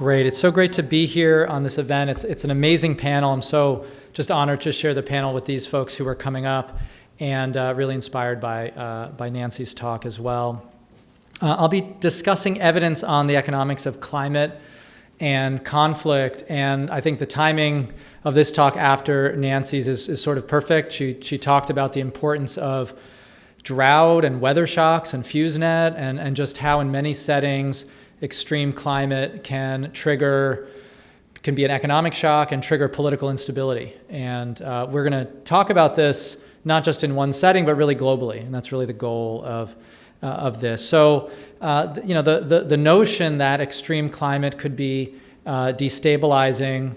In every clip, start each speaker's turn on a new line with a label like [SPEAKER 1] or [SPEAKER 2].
[SPEAKER 1] Great. It's so great to be here on this event. It's an amazing panel. I'm so just honored to share the panel with these folks who are coming up, and really inspired by Nancy's talk as well. I'll be discussing evidence on the economics of climate and conflict, and I think the timing of this talk after Nancy's is sort of perfect. She talked about the importance of drought and weather shocks and FuseNet, and just how in many settings extreme climate can be an economic shock and trigger political instability. And we're going to talk about this not just in one setting, but really globally, and that's really the goal of this. So, the notion that extreme climate could be destabilizing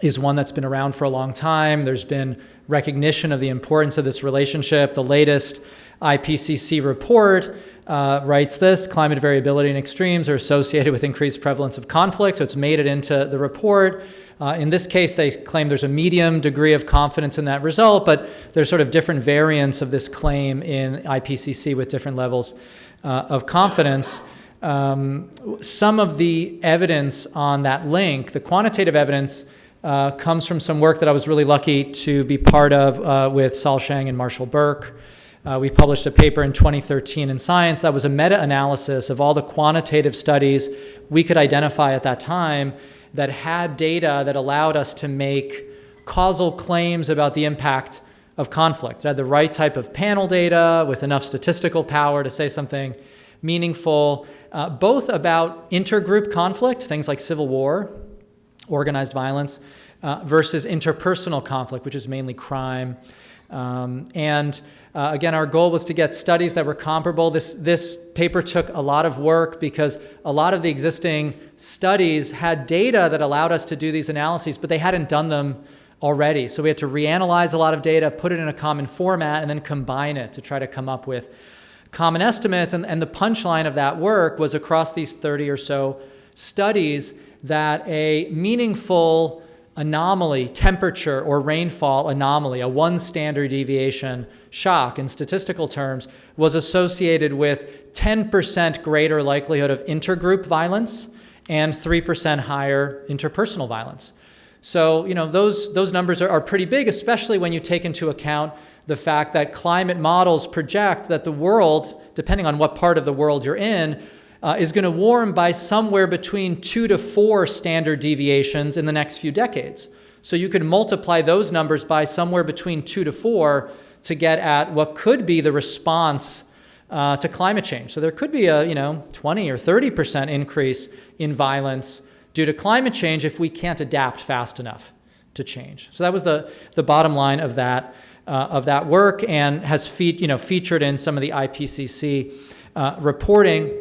[SPEAKER 1] is one that's been around for a long time. There's been recognition of the importance of this relationship. The latest IPCC report writes this: climate variability and extremes are associated with increased prevalence of conflict. So it's made it into the report. In this case, they claim there's a medium degree of confidence in that result, but there's sort of different variants of this claim in IPCC with different levels of confidence. Some of the evidence on that link, the quantitative evidence, comes from some work that I was really lucky to be part of with Sol Shang and Marshall Burke. We published a paper in 2013 in Science that was a meta-analysis of all the quantitative studies we could identify at that time that had data that allowed us to make causal claims about the impact of conflict. It had the right type of panel data with enough statistical power to say something meaningful, both about intergroup conflict, things like civil war, organized violence, versus interpersonal conflict, which is mainly crime. Again, our goal was to get studies that were comparable. This paper took a lot of work because a lot of the existing studies had data that allowed us to do these analyses, but they hadn't done them already. So we had to reanalyze a lot of data, put it in a common format, and then combine it to try to come up with common estimates. And the punchline of that work was across these 30 or so studies that a meaningful anomaly, temperature or rainfall anomaly, a 1 standard deviation shock in statistical terms, was associated with 10% greater likelihood of intergroup violence and 3% higher interpersonal violence. So, those numbers are pretty big, especially when you take into account the fact that climate models project that the world, depending on what part of the world you're in, is going to warm by somewhere between 2 to 4 standard deviations in the next few decades. So you could multiply those numbers by somewhere between 2 to 4 to get at what could be the response to climate change. So there could be a 20 or 30% increase in violence due to climate change if we can't adapt fast enough to change. So that was the bottom line of that work, and has featured in some of the IPCC reporting.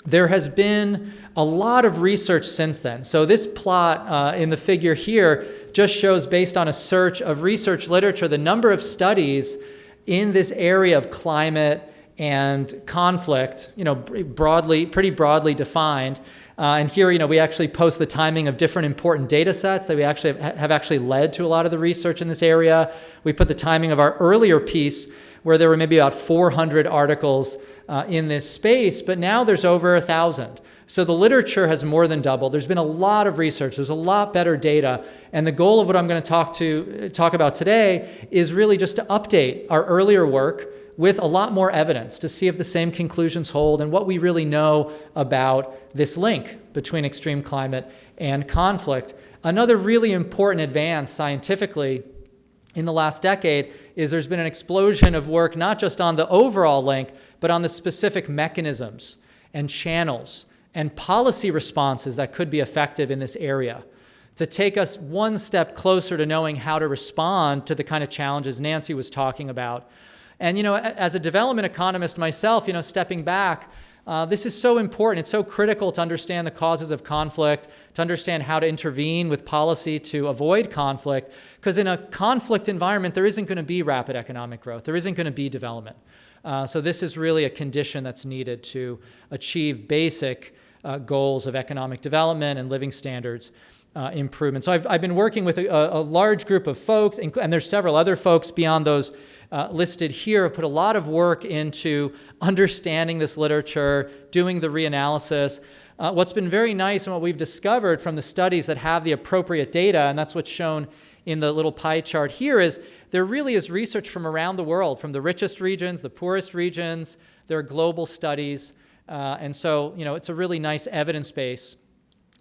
[SPEAKER 1] There has been a lot of research since then. So this plot in the figure here just shows, based on a search of research literature, the number of studies in this area of climate and conflict, pretty broadly defined. And here, we actually post the timing of different important data sets that we actually have led to a lot of the research in this area. We put the timing of our earlier piece, where there were maybe about 400 articles in this space, but now there's over 1,000. So the literature has more than doubled. There's been a lot of research. There's a lot better data. And the goal of what I'm going to talk about today is really just to update our earlier work with a lot more evidence to see if the same conclusions hold and what we really know about this link between extreme climate and conflict. Another really important advance scientifically in the last decade is there's been an explosion of work not just on the overall link, but on the specific mechanisms and channels and policy responses that could be effective in this area to take us one step closer to knowing how to respond to the kind of challenges Nancy was talking about. And, as a development economist myself, stepping back, this is so important. It's so critical to understand the causes of conflict, to understand how to intervene with policy to avoid conflict, because in a conflict environment, there isn't going to be rapid economic growth. There isn't going to be development. So this is really a condition that's needed to achieve basic goals of economic development and living standards improvement. So I've been working with a large group of folks, and there's several other folks beyond those listed here have put a lot of work into understanding this literature, doing the reanalysis. What's been very nice and what we've discovered from the studies that have the appropriate data, and that's what's shown in the little pie chart here, is there really is research from around the world, from the richest regions, the poorest regions. There are global studies. And so, it's a really nice evidence base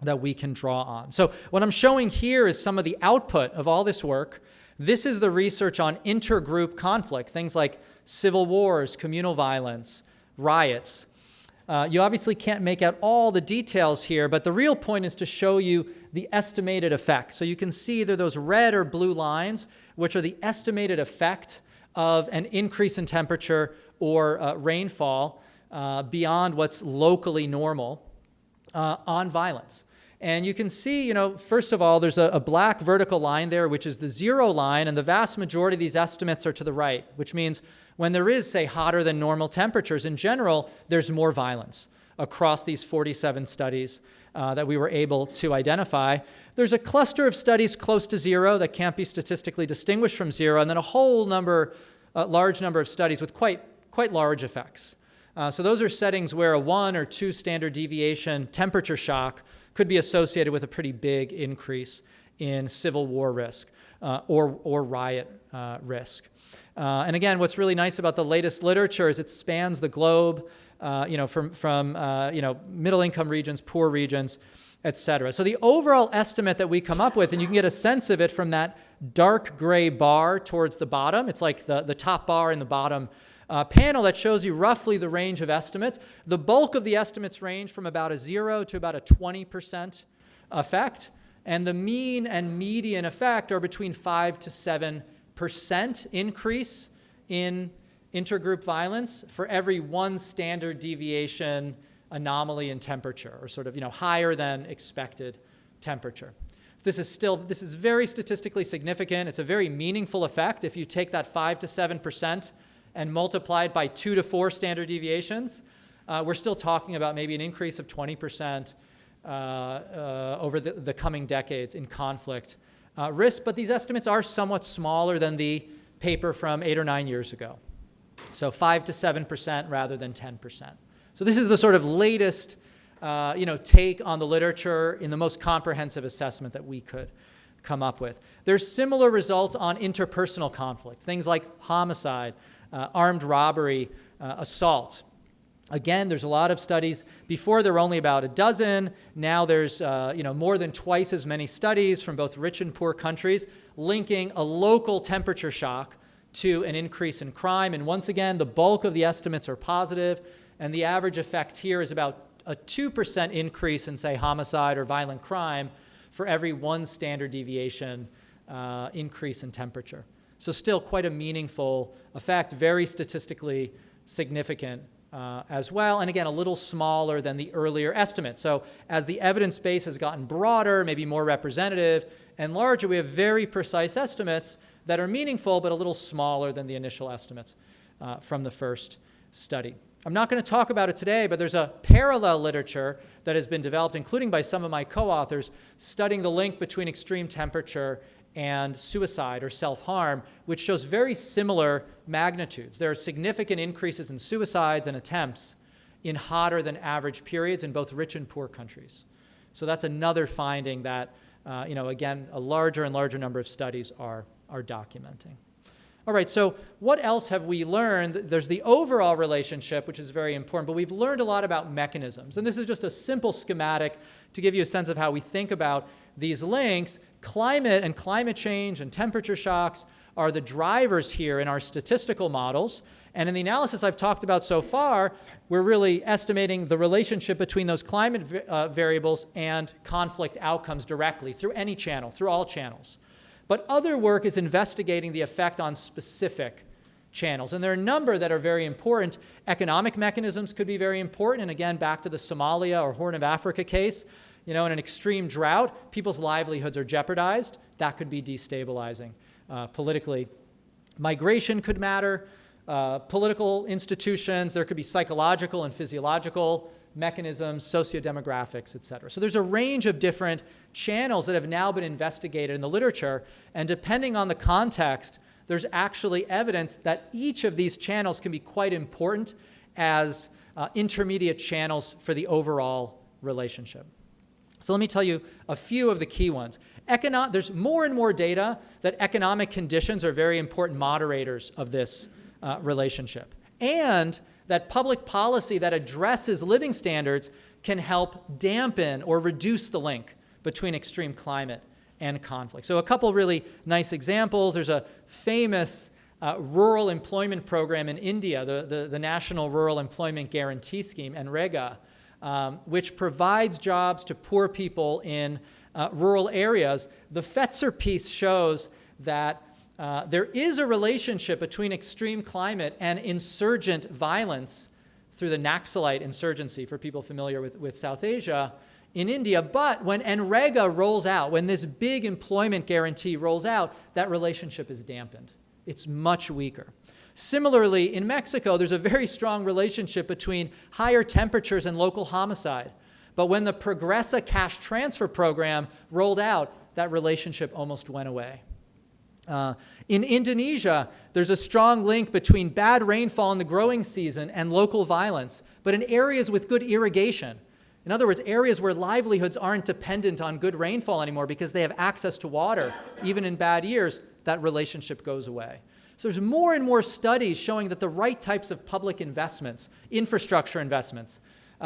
[SPEAKER 1] that we can draw on. So what I'm showing here is some of the output of all this work. This is the research on intergroup conflict, things like civil wars, communal violence, riots. You obviously can't make out all the details here, but the real point is to show you the estimated effect. So you can see either those red or blue lines, which are the estimated effect of an increase in temperature or rainfall beyond what's locally normal on violence. And you can see, first of all, there's a black vertical line there, which is the zero line, and the vast majority of these estimates are to the right, which means when there is, say, hotter than normal temperatures, in general, there's more violence across these 47 studies that we were able to identify. There's a cluster of studies close to zero that can't be statistically distinguished from zero, and then a whole large number of studies with quite large effects. So those are settings where a 1 or 2 standard deviation temperature shock could be associated with a pretty big increase in civil war risk or riot risk. And again, what's really nice about the latest literature is it spans the globe, from middle-income regions, poor regions, et cetera. So the overall estimate that we come up with, and you can get a sense of it from that dark gray bar towards the bottom. It's like the top bar in the bottom panel that shows you roughly the range of estimates. The bulk of the estimates range from about a 0 to about a 20% effect, and the mean and median effect are between 5 to 7% increase in intergroup violence for every 1 standard deviation anomaly in temperature, or sort of higher than expected temperature. This is very statistically significant. It's a very meaningful effect. If you take that 5 to 7% and multiply it by 2 to 4 standard deviations, we're still talking about maybe an increase of 20% over the coming decades in conflict risk. But these estimates are somewhat smaller than the paper from 8 or 9 years ago. So 5 to 7% rather than 10%. So this is the sort of latest take on the literature in the most comprehensive assessment that we could come up with. There's similar results on interpersonal conflict, things like homicide, armed robbery, assault. Again, there's a lot of studies. Before there were only about a dozen. Now there's more than twice as many studies from both rich and poor countries linking a local temperature shock to an increase in crime. And once again, the bulk of the estimates are positive, and the average effect here is about a 2% increase in, say, homicide or violent crime for every 1 standard deviation increase in temperature. So still quite a meaningful effect, very statistically significant as well. And again, a little smaller than the earlier estimate. So as the evidence base has gotten broader, maybe more representative and larger, we have very precise estimates that are meaningful, but a little smaller than the initial estimates from the first study. I'm not going to talk about it today, but there's a parallel literature that has been developed, including by some of my co-authors, studying the link between extreme temperature and suicide or self-harm, which shows very similar magnitudes. There are significant increases in suicides and attempts in hotter than average periods in both rich and poor countries. So that's another finding that, again, a larger and larger number of studies are documenting. All right, so what else have we learned? There's the overall relationship, which is very important, but we've learned a lot about mechanisms. And this is just a simple schematic to give you a sense of how we think about these links. Climate and climate change and temperature shocks are the drivers here in our statistical models. And in the analysis I've talked about so far, we're really estimating the relationship between those climate variables and conflict outcomes directly through any channel, through all channels. But other work is investigating the effect on specific channels. And there are a number that are very important. Economic mechanisms could be very important. And again, back to the Somalia or Horn of Africa case, in an extreme drought, people's livelihoods are jeopardized. That could be destabilizing politically. Migration could matter. Political institutions, there could be psychological and physiological mechanisms, sociodemographics, et cetera. So there's a range of different channels that have now been investigated in the literature, and depending on the context, there's actually evidence that each of these channels can be quite important as intermediate channels for the overall relationship. So let me tell you a few of the key ones. There's more and more data that economic conditions are very important moderators of this relationship, and that public policy that addresses living standards can help dampen or reduce the link between extreme climate and conflict. So a couple really nice examples. There's a famous rural employment program in India, the National Rural Employment Guarantee Scheme, NREGA, which provides jobs to poor people in rural areas. The Fetzer piece shows that there is a relationship between extreme climate and insurgent violence through the Naxalite insurgency, for people familiar with South Asia, in India. But when NREGA rolls out, when this big employment guarantee rolls out, that relationship is dampened. It's much weaker. Similarly, in Mexico, there's a very strong relationship between higher temperatures and local homicide. But when the Progresa cash transfer program rolled out, that relationship almost went away. In Indonesia, there's a strong link between bad rainfall in the growing season and local violence, but in areas with good irrigation. In other words, areas where livelihoods aren't dependent on good rainfall anymore because they have access to water, even in bad years, that relationship goes away. So there's more and more studies showing that the right types of public investments, infrastructure investments,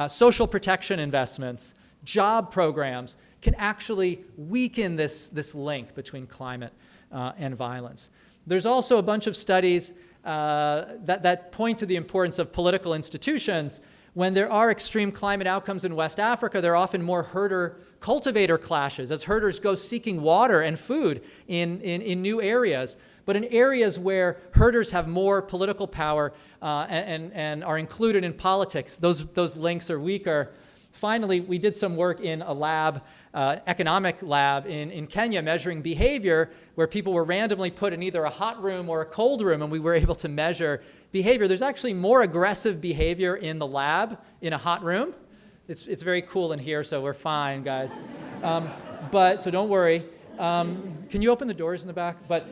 [SPEAKER 1] social protection investments, job programs, can actually weaken this link between climate and violence. There's also a bunch of studies that point to the importance of political institutions. When there are extreme climate outcomes in West Africa, there are often more herder-cultivator clashes as herders go seeking water and food in new areas. But in areas where herders have more political power and are included in politics, those links are weaker. Finally, we did some work in a lab, economic lab in Kenya, measuring behavior, where people were randomly put in either a hot room or a cold room, and we were able to measure behavior. There's actually more aggressive behavior in the lab in a hot room. It's very cool in here, so we're fine, guys. So don't worry. Can you open the doors in the back? But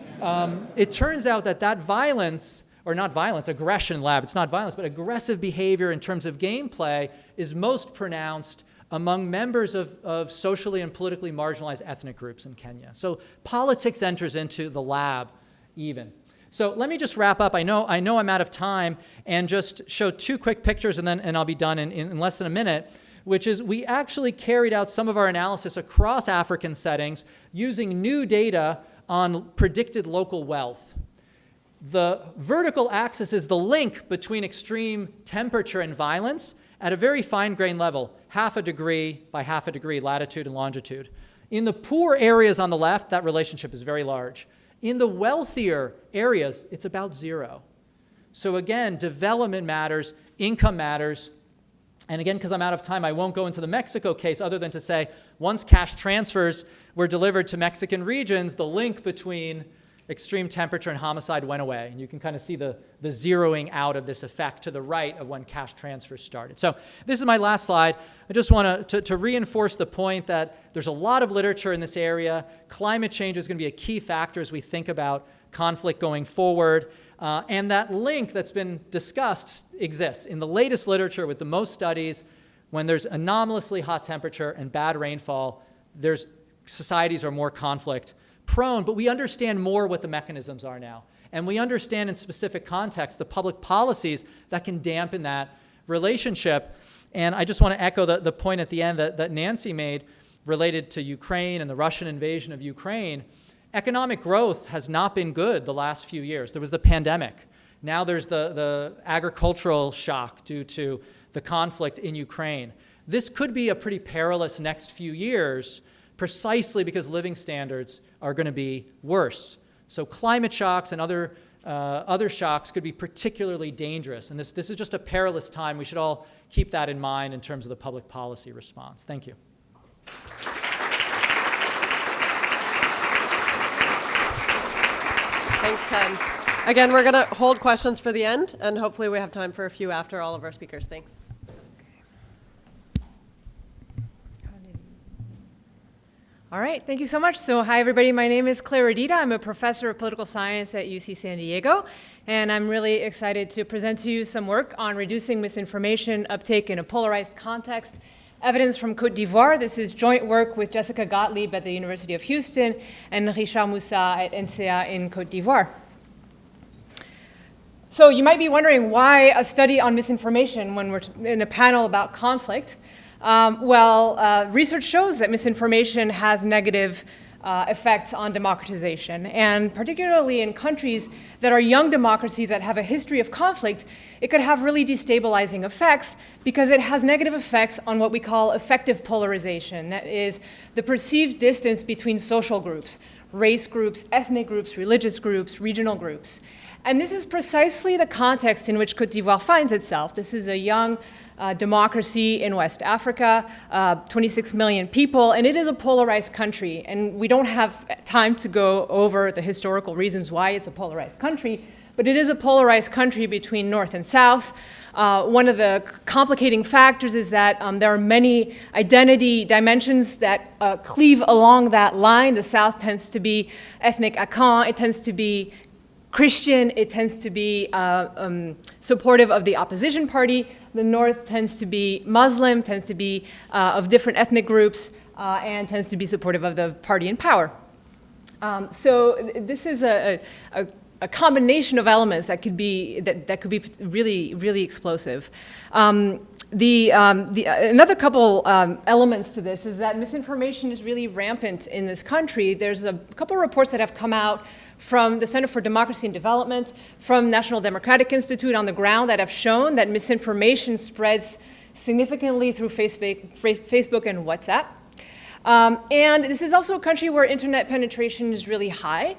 [SPEAKER 1] it turns out that violence, or not violence, aggression lab, it's not violence, but aggressive behavior in terms of gameplay is most pronounced among members of socially and politically marginalized ethnic groups in Kenya. So politics enters into the lab even. So let me just wrap up. I know I'm out of time, and just show two quick pictures, and I'll be done in less than a minute, which is we actually carried out some of our analysis across African settings using new data on predicted local wealth. The vertical axis is the link between extreme temperature and violence at a very fine-grained level, 0.5 degree by 0.5 degree latitude and longitude. In the poor areas on the left, that relationship is very large. In the wealthier areas, it's about 0. So again, development matters, income matters. And again, because I'm out of time, I won't go into the Mexico case other than to say, once cash transfers were delivered to Mexican regions, the link between extreme temperature and homicide went away. And you can kind of see the zeroing out of this effect to the right of when cash transfers started. So this is my last slide. I just want to reinforce the point that there's a lot of literature in this area. Climate change is going to be a key factor as we think about conflict going forward. And that link that's been discussed exists. In the latest literature with the most studies, when there's anomalously hot temperature and bad rainfall, societies are more conflict prone, but we understand more what the mechanisms are now. And we understand in specific contexts the public policies that can dampen that relationship. And I just want to echo the point at the end that Nancy made related to Ukraine and the Russian invasion of Ukraine. Economic growth has not been good the last few years. There was the pandemic. Now there's the agricultural shock due to the conflict in Ukraine. This could be a pretty perilous next few years, precisely because living standards are going to be worse. So climate shocks and other shocks could be particularly dangerous. And this is just a perilous time. We should all keep that in mind in terms of the public policy response. Thank you.
[SPEAKER 2] Thanks, Ted. Again, we're going to hold questions for the end, and hopefully we have time for a few after all of our speakers. Thanks.
[SPEAKER 3] All right, thank you so much. So hi, everybody. My name is Claire Ardita. I'm a professor of political science at UC San Diego, and I'm really excited to present to you some work on reducing misinformation uptake in a polarized context. Evidence from Côte d'Ivoire. This is joint work with Jessica Gottlieb at the University of Houston and Richard Moussa at NCA in Côte d'Ivoire. So you might be wondering why a study on misinformation when we're in a panel about conflict. Research shows that misinformation has negative effects on democratization, and particularly in countries that are young democracies that have a history of conflict, it could have really destabilizing effects because it has negative effects on what we call effective polarization. That is the perceived distance between social groups, race groups, ethnic groups, religious groups, regional groups. And this is precisely the context in which Côte d'Ivoire finds itself. This is a young democracy in West Africa, 26 million people, and it is a polarized country. And we don't have time to go over the historical reasons why it's a polarized country, but it is a polarized country between North and South. One of the complicating factors is that there are many identity dimensions that cleave along that line. The South tends to be ethnic Akan, it tends to be Christian, it tends to be supportive of the opposition party. The North tends to be Muslim, tends to be of different ethnic groups, and tends to be supportive of the party in power. So this is a combination of elements that could be really explosive. Another couple elements to this is that misinformation is really rampant in this country. There's a couple reports that have come out from the Center for Democracy and Development, from National Democratic Institute on the ground that have shown that misinformation spreads significantly through Facebook and WhatsApp. And this is also a country where internet penetration is really high.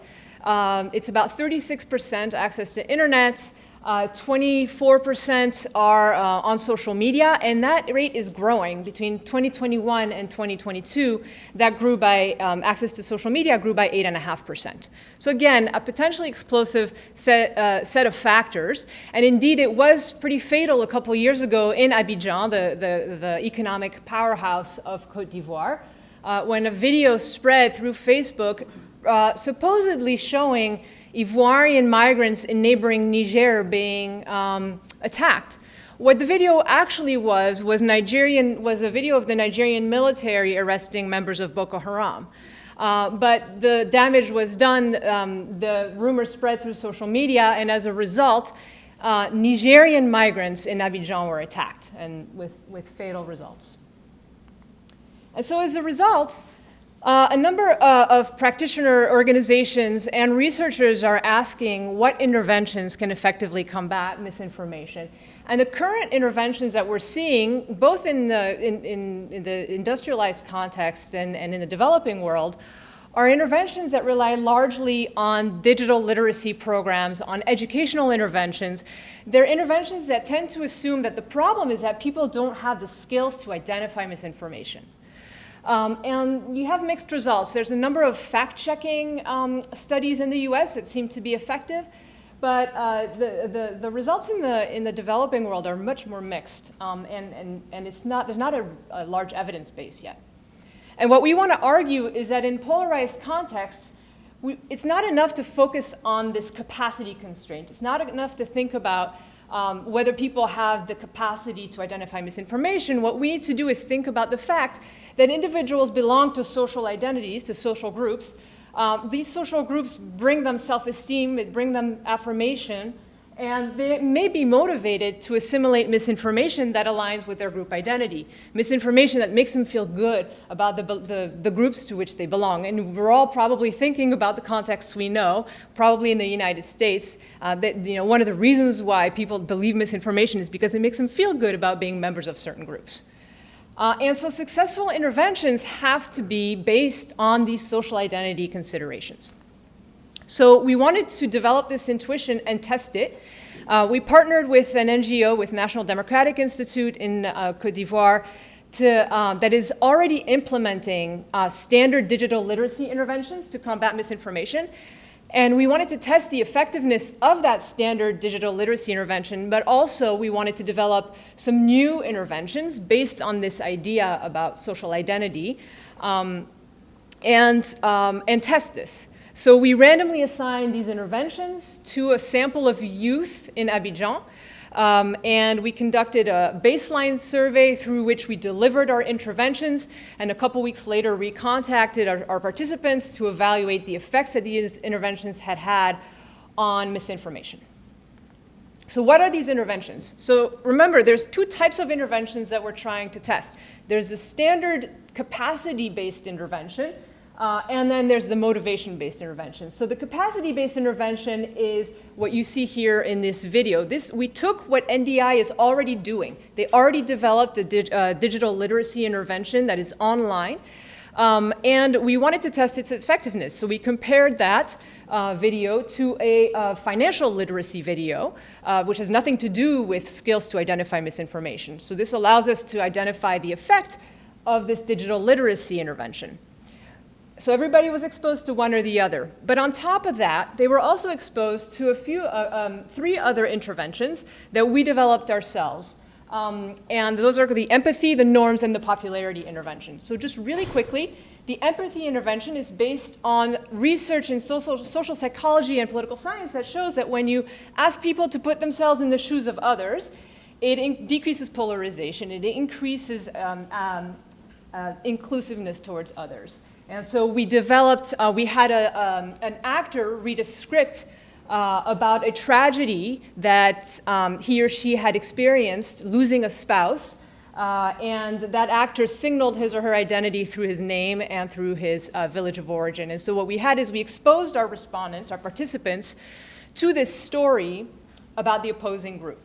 [SPEAKER 3] It's about 36% access to internet, 24% are on social media, and that rate is growing. Between 2021 and 2022, that grew by, access to social media grew by 8.5%. So again, a potentially explosive set of factors, and indeed it was pretty fatal a couple years ago in Abidjan, the economic powerhouse of Côte d'Ivoire, when a video spread through Facebook supposedly showing Ivorian migrants in neighboring Niger being attacked. What the video actually was a video of the Nigerian military arresting members of Boko Haram. But the damage was done, the rumors spread through social media, and as a result, Nigerian migrants in Abidjan were attacked, and with fatal results. And so as a result, a number of practitioner organizations and researchers are asking what interventions can effectively combat misinformation. And the current interventions that we're seeing, both in the industrialized context and in the developing world, are interventions that rely largely on digital literacy programs, on educational interventions. They're interventions that tend to assume that the problem is that people don't have the skills to identify misinformation. And you have mixed results. There's a number of fact-checking studies in the US that seem to be effective, but the results in the developing world are much more mixed, and there's not a large evidence base yet. And what we want to argue is that in polarized contexts, it's not enough to focus on this capacity constraint. It's not enough to think about whether people have the capacity to identify misinformation. What we need to do is think about the fact that individuals belong to social identities, to social groups. These social groups bring them self-esteem, they bring them affirmation, and they may be motivated to assimilate misinformation that aligns with their group identity, misinformation that makes them feel good about the groups to which they belong. And we're all probably thinking about the contexts we know, probably in the United States, that one of the reasons why people believe misinformation is because it makes them feel good about being members of certain groups. And so successful interventions have to be based on these social identity considerations. So we wanted to develop this intuition and test it. We partnered with an NGO, with National Democratic Institute in Côte d'Ivoire, that is already implementing standard digital literacy interventions to combat misinformation. And we wanted to test the effectiveness of that standard digital literacy intervention, but also we wanted to develop some new interventions based on this idea about social identity. and test this. So we randomly assigned these interventions to a sample of youth in Abidjan, and we conducted a baseline survey through which we delivered our interventions, and a couple weeks later we contacted our participants to evaluate the effects that these interventions had had on misinformation. So what are these interventions? So remember, there's two types of interventions that we're trying to test. There's the standard capacity-based intervention, and then there's the motivation-based intervention. So the capacity-based intervention is what you see here in this video. We took what NDI is already doing. They already developed a digital literacy intervention that is online, and we wanted to test its effectiveness. So we compared that video to a financial literacy video, which has nothing to do with skills to identify misinformation. So this allows us to identify the effect of this digital literacy intervention. So everybody was exposed to one or the other. But on top of that, they were also exposed to three other interventions that we developed ourselves. And those are the empathy, the norms, and the popularity intervention. So just really quickly, the empathy intervention is based on research in social psychology and political science that shows that when you ask people to put themselves in the shoes of others, it decreases polarization, it increases inclusiveness towards others. And so we developed, we had an actor read a script about a tragedy that he or she had experienced, losing a spouse, and that actor signaled his or her identity through his name and through his village of origin. And so what we had is we exposed our respondents, our participants, to this story about the opposing group.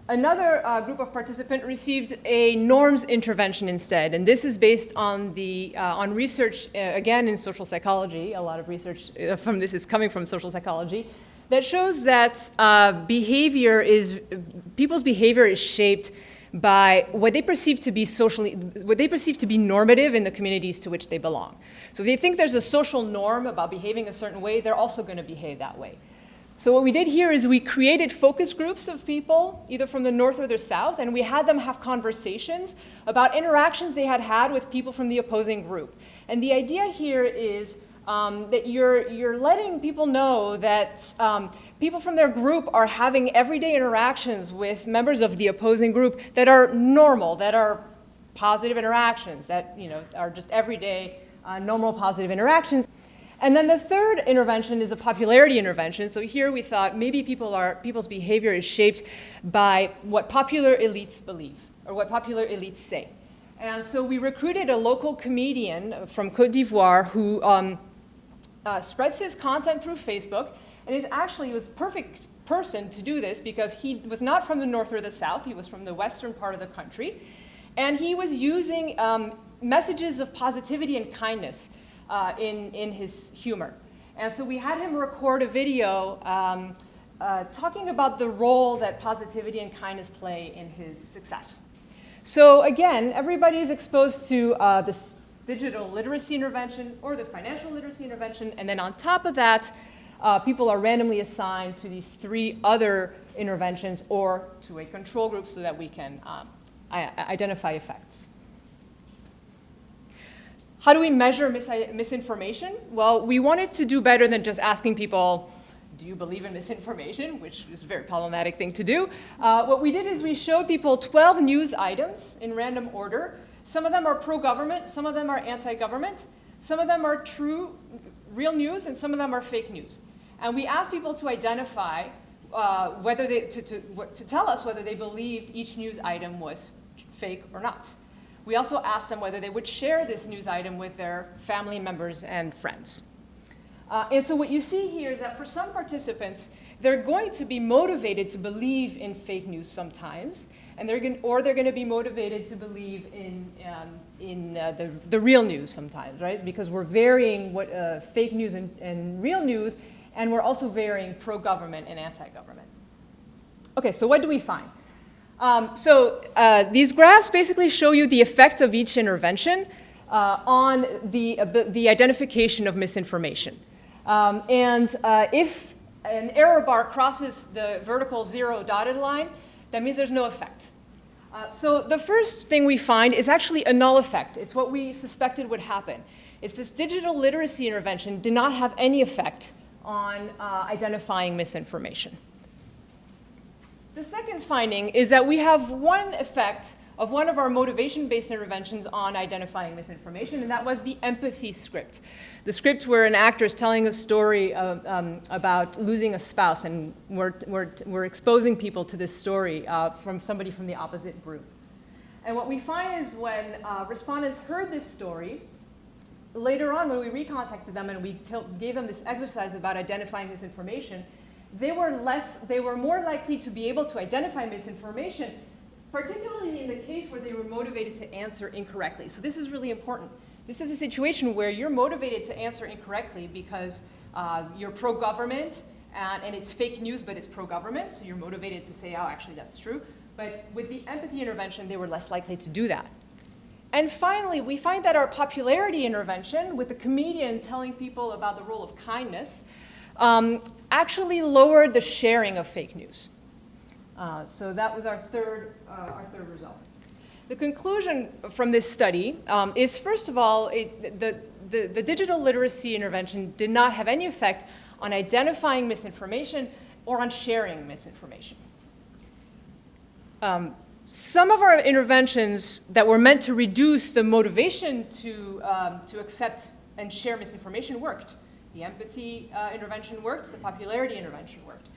[SPEAKER 3] Another group of participants received a norms intervention instead, and this is based on on research, again in social psychology. A lot of research from this is coming from social psychology, that shows that people's behavior is shaped by what they perceive to be normative in the communities to which they belong. So if they think there's a social norm about behaving a certain way, they're also going to behave that way. So what we did here is we created focus groups of people, either from the north or the south, and we had them have conversations about interactions they had had with people from the opposing group. And the idea here is that you're letting people know that people from their group are having everyday interactions with members of the opposing group that are normal, that are positive interactions, that are just everyday, normal, positive interactions. And then the third intervention is a popularity intervention. So here we thought maybe people's behavior is shaped by what popular elites believe or what popular elites say. And so we recruited a local comedian from Côte d'Ivoire who spreads his content through Facebook, and he was a perfect person to do this because he was not from the north or the south, he was from the western part of the country, and he was using messages of positivity and kindness in his humor. And so we had him record a video talking about the role that positivity and kindness play in his success. So again, everybody is exposed to this digital literacy intervention or the financial literacy intervention, and then on top of that, people are randomly assigned to these three other interventions or to a control group so that we can identify effects. How do we measure misinformation? Well, we wanted to do better than just asking people, do you believe in misinformation, which is a very problematic thing to do. What we did is we showed people 12 news items in random order. Some of them are pro-government, some of them are anti-government, some of them are true, real news, and some of them are fake news. And we asked people to identify to tell us whether they believed each news item was fake or not. We also asked them whether they would share this news item with their family members and friends. And so what you see here is that for some participants, they're going to be motivated to believe in fake news sometimes, and they're going to be motivated to believe in the real news sometimes, right? Because we're varying what fake news and real news, and we're also varying pro-government and anti-government. Okay, so what do we find? These graphs basically show you the effect of each intervention on the identification of misinformation. If an error bar crosses the vertical 0 dotted line, that means there's no effect. So the first thing we find is actually a null effect. It's what we suspected would happen. It's this digital literacy intervention did not have any effect on identifying misinformation. The second finding is that we have one effect of one of our motivation-based interventions on identifying misinformation, and that was the empathy script. The script where an actor is telling a story about losing a spouse, and we're exposing people to this story from somebody from the opposite group. And what we find is when respondents heard this story, later on when we recontacted them and we gave them this exercise about identifying misinformation, they were more likely to be able to identify misinformation, particularly in the case where they were motivated to answer incorrectly. So this is really important. This is a situation where you're motivated to answer incorrectly because you're pro-government and it's fake news, but it's pro-government, so you're motivated to say, oh, actually, that's true. But with the empathy intervention, they were less likely to do that. And finally, we find that our popularity intervention, with the comedian telling people about the role of kindness, actually lowered the sharing of fake news. So that was our third result. The conclusion from this study is, first of all, the digital literacy intervention did not have any effect on identifying misinformation or on sharing misinformation. Some of our interventions that were meant to reduce the motivation to accept and share misinformation worked. The empathy intervention worked, the popularity intervention worked.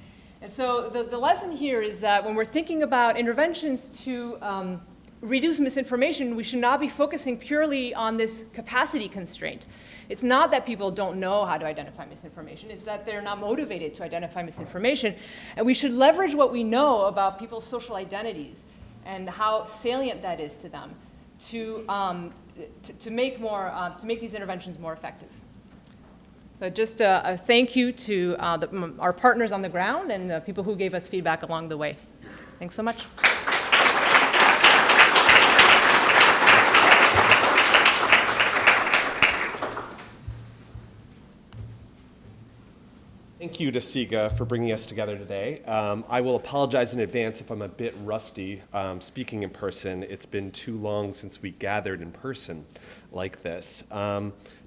[SPEAKER 3] And so the lesson here is that when we're thinking about interventions to reduce misinformation, we should not be focusing purely on this capacity constraint. It's not that people don't know how to identify misinformation, it's that they're not motivated to identify misinformation. And we should leverage what we know about people's social identities and how salient that is to them to make these interventions more effective. So just a thank you to our partners on the ground and the people who gave us feedback along the way. Thanks so much.
[SPEAKER 4] Thank you to SIGA for bringing us together today. I will apologize in advance if I'm a bit rusty speaking in person. It's been too long since we gathered in person like this.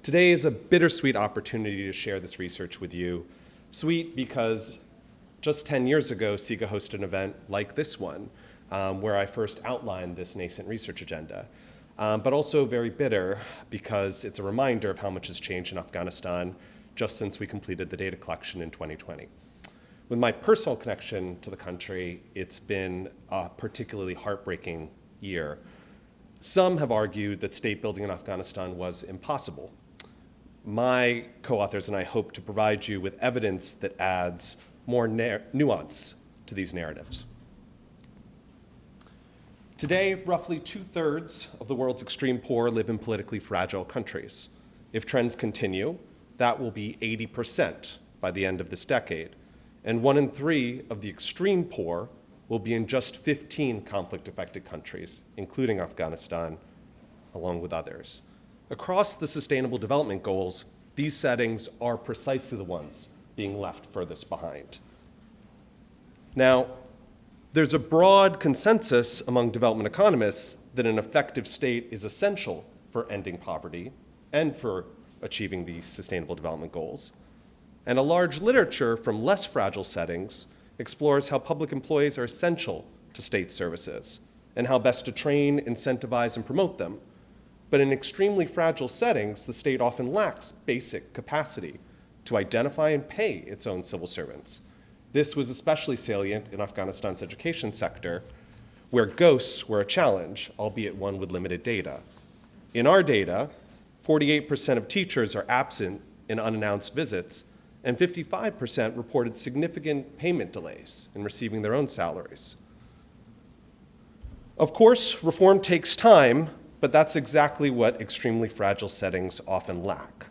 [SPEAKER 4] Today is a bittersweet opportunity to share this research with you. Sweet because just 10 years ago, SIGA hosted an event like this one, where I first outlined this nascent research agenda. But also very bitter because it's a reminder of how much has changed in Afghanistan just since we completed the data collection in 2020. With my personal connection to the country, it's been a particularly heartbreaking year. Some have argued that state building in Afghanistan was impossible. My co-authors and I hope to provide you with evidence that adds more nuance to these narratives. Today, roughly 2/3 of the world's extreme poor live in politically fragile countries. If trends continue, that will be 80% by the end of this decade. And 1 in 3 of the extreme poor will be in just 15 conflict-affected countries, including Afghanistan, along with others. Across the Sustainable Development Goals, these settings are precisely the ones being left furthest behind. Now, there's a broad consensus among development economists that an effective state is essential for ending poverty and for achieving the Sustainable Development Goals. And a large literature from less fragile settings explores how public employees are essential to state services and how best to train, incentivize, and promote them. But in extremely fragile settings, the state often lacks basic capacity to identify and pay its own civil servants. This was especially salient in Afghanistan's education sector, where ghosts were a challenge, albeit one with limited data. In our data, 48% of teachers are absent in unannounced visits, and 55% reported significant payment delays in receiving their own salaries. Of course, reform takes time, but that's exactly what extremely fragile settings often lack.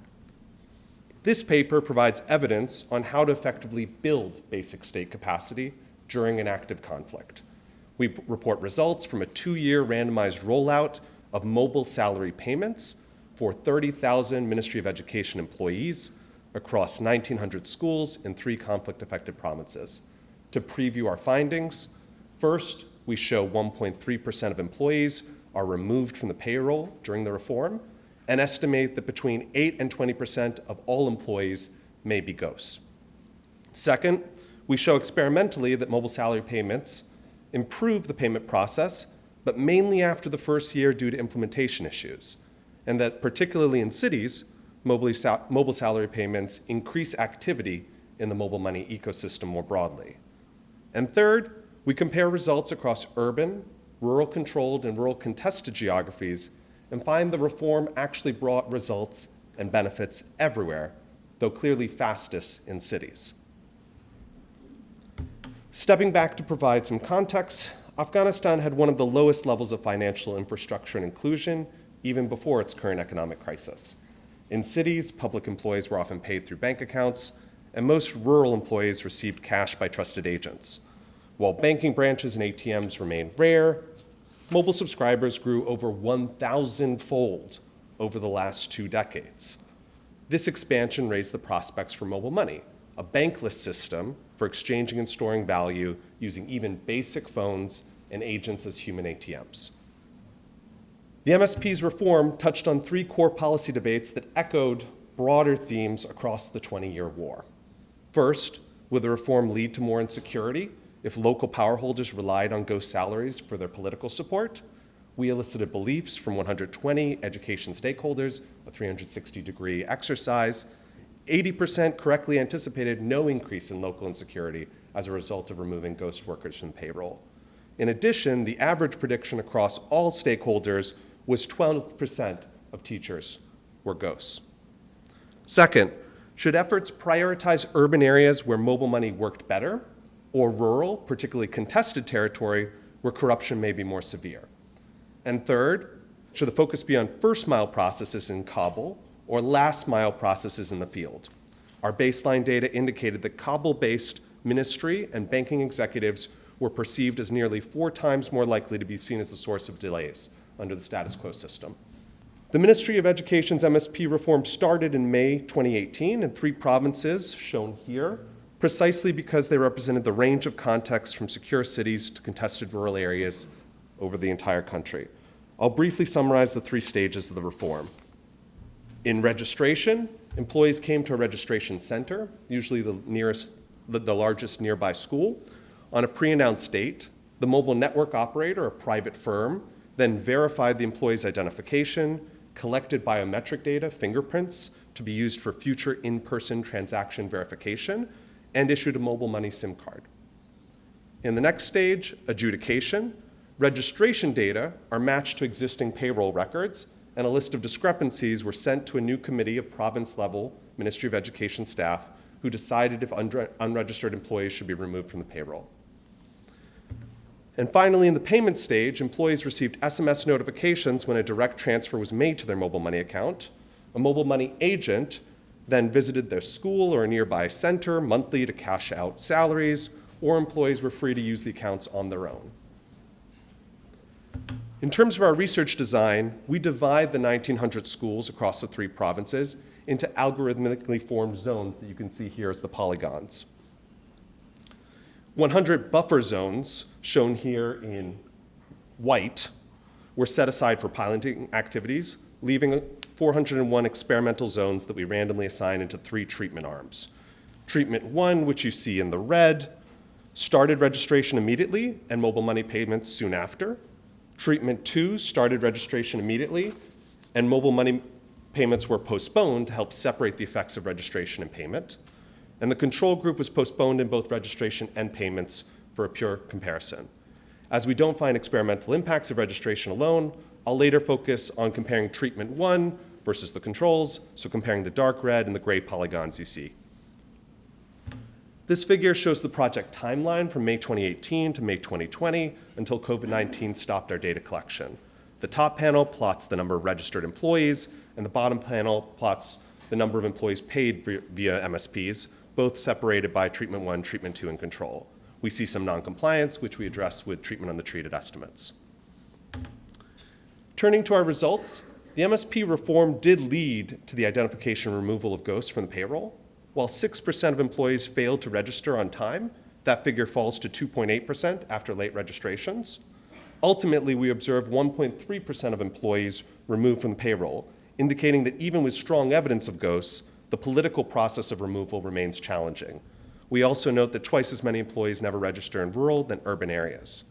[SPEAKER 4] This paper provides evidence on how to effectively build basic state capacity during an active conflict. We report results from a 2-year randomized rollout of mobile salary payments for 30,000 Ministry of Education employees across 1,900 schools in 3 conflict-affected provinces. To preview our findings, first, we show 1.3% of employees are removed from the payroll during the reform, and estimate that between 8 and 20% of all employees may be ghosts. Second, we show experimentally that mobile salary payments improve the payment process, but mainly after the first year due to implementation issues, and that particularly in cities, mobile salary payments increase activity in the mobile money ecosystem more broadly. And third, we compare results across urban, rural controlled, and rural contested geographies and find the reform actually brought results and benefits everywhere, though clearly fastest in cities. Stepping back to provide some context, Afghanistan had one of the lowest levels of financial infrastructure and inclusion even before its current economic crisis. In cities, public employees were often paid through bank accounts, and most rural employees received cash by trusted agents. While banking branches and ATMs remained rare, mobile subscribers grew over 1,000-fold over the last 2 decades. This expansion raised the prospects for mobile money, a bankless system for exchanging and storing value using even basic phones and agents as human ATMs. The MSP's reform touched on 3 core policy debates that echoed broader themes across the 20-year war. First, would the reform lead to more insecurity if local power holders relied on ghost salaries for their political support? We elicited beliefs from 120 education stakeholders, a 360-degree exercise. 80% correctly anticipated no increase in local insecurity as a result of removing ghost workers from payroll. In addition, the average prediction across all stakeholders was 12% of teachers were ghosts. Second, should efforts prioritize urban areas where mobile money worked better, or rural, particularly contested territory where corruption may be more severe? And third, should the focus be on first-mile processes in Kabul or last-mile processes in the field? Our baseline data indicated that Kabul-based ministry and banking executives were perceived as nearly 4 times more likely to be seen as a source of delays under the status quo system. The Ministry of Education's MSP reform started in May 2018 in 3 provinces, shown here, precisely because they represented the range of contexts from secure cities to contested rural areas over the entire country. I'll briefly summarize the 3 stages of the reform. In registration, employees came to a registration center, usually the largest nearby school, on a pre-announced date. The mobile network operator, a private firm, then verified the employee's identification, collected biometric data, fingerprints, to be used for future in-person transaction verification, and issued a mobile money SIM card. In the next stage, adjudication, registration data are matched to existing payroll records, and a list of discrepancies were sent to a new committee of province-level Ministry of Education staff who decided if unregistered employees should be removed from the payroll. And finally, in the payment stage, employees received SMS notifications when a direct transfer was made to their mobile money account. A mobile money agent then visited their school or a nearby center monthly to cash out salaries, or employees were free to use the accounts on their own. In terms of our research design, we divide the 1,900 schools across the 3 provinces into algorithmically formed zones that you can see here as the polygons. 100 buffer zones, shown here in white, were set aside for piloting activities, leaving 401 experimental zones that we randomly assign into 3 treatment arms. Treatment 1, which you see in the red, started registration immediately and mobile money payments soon after. Treatment 2 started registration immediately and mobile money payments were postponed to help separate the effects of registration and payment. And the control group was postponed in both registration and payments for a pure comparison. As we don't find experimental impacts of registration alone, I'll later focus on comparing treatment 1 versus the controls, so comparing the dark red and the gray polygons you see. This figure shows the project timeline from May 2018 to May 2020 until COVID-19 stopped our data collection. The top panel plots the number of registered employees, and the bottom panel plots the number of employees paid via MSPs, both separated by treatment 1, treatment 2, and control. We see some noncompliance, which we address with treatment on the treated estimates. Turning to our results, the MSP reform did lead to the identification and removal of ghosts from the payroll. While 6% of employees failed to register on time, That figure falls to 2.8% after late registrations. Ultimately, we observed 1.3% of employees removed from the payroll, indicating that even with strong evidence of ghosts, the political process of removal remains challenging. We also note that twice as many employees never register in rural than urban areas.